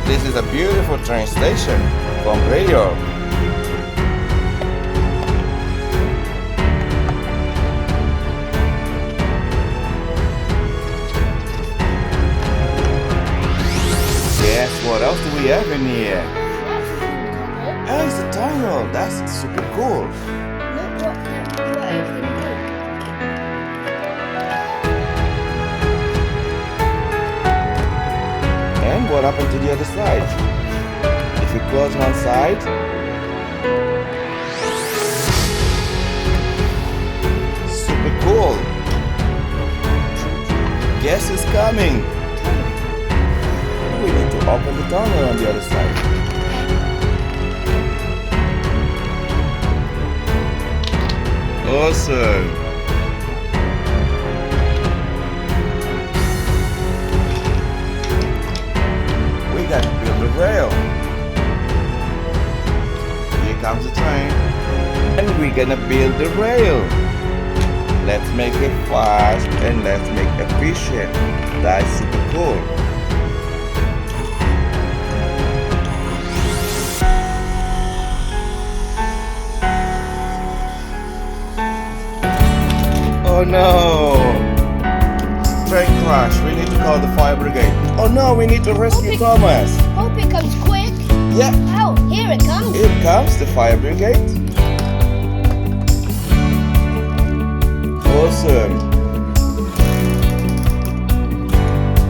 This is a beautiful train station from Brio. Yes, what else do we have in here? Oh, it's a tunnel. That's super cool. Look what it can do. And what happened to the other side? If you close one side, super cool. Guess who's coming? We need to open the tunnel on the other side. Awesome. We got to build the rail. Here comes the train. And we're gonna build the rail. Let's make it fast and let's make it efficient. That's super cool. Oh no! Train crash. We need to call the fire brigade. Oh no, we need to rescue Thomas. Hope it comes quick. Yeah. Oh, here it comes. Here comes the fire brigade. Awesome.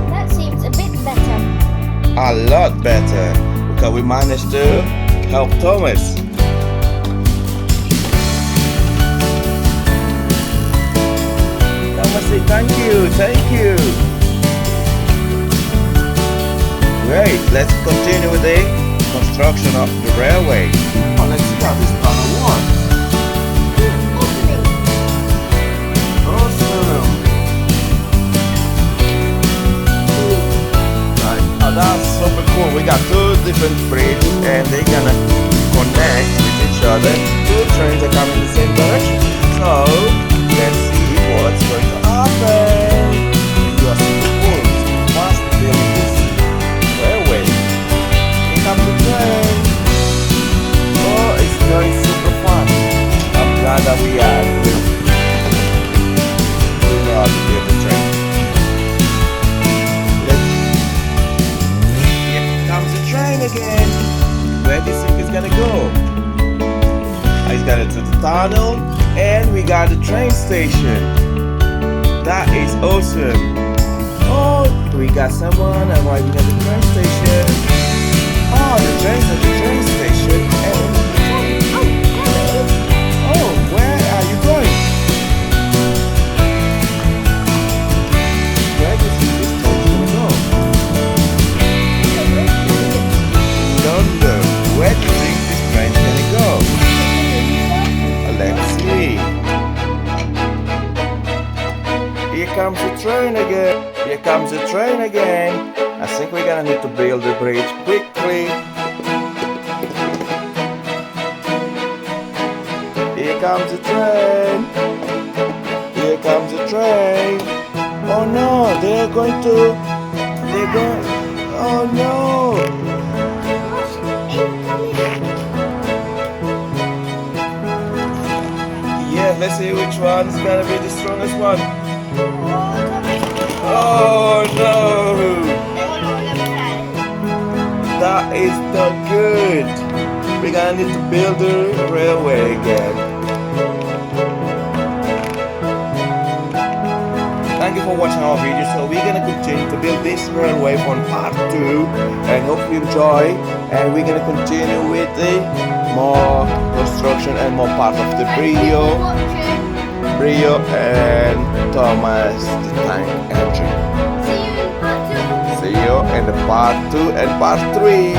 That seems a bit better. A lot better. Because we managed to help Thomas. Thomas say thank you. Great, let's continue with the construction of the railway. Oh, let's see how this tunnel works. Opening. Awesome. Right. Oh, that's super cool. We got two different bridges and they're gonna connect with each other. Two trains are coming in the same direction. So, let's see what's going to happen. You are super cool. Must build this railway. Here comes the train. Oh, it's going super fast. I'm glad that we are. We know how to build the train. Here comes the train again. Where do you think it's gonna go? It's gonna to the tunnel, and we got the train station. That is awesome. Oh, we got someone arriving at the train station. Oh, the train's at the train station. Oh, where are you going? Where do you think this train's gonna go? London. Where do you think this train's gonna go? Let's see. Here comes the train again. Here comes the train again. I think we're gonna need to build the bridge quickly. Here comes the train. Here comes the train. Oh no, they're going. Oh no. Yeah, let's see which one is gonna be the strongest one. Oh no! That is not good. We're gonna need to build the railway again. Thank you for watching our video. So we're gonna continue to build this railway on part 2, and hope you enjoy. And we're gonna continue with the more construction and more part of the Brio and Thomas the tank engine. See you in part 2. See you in the part 2 and part 3.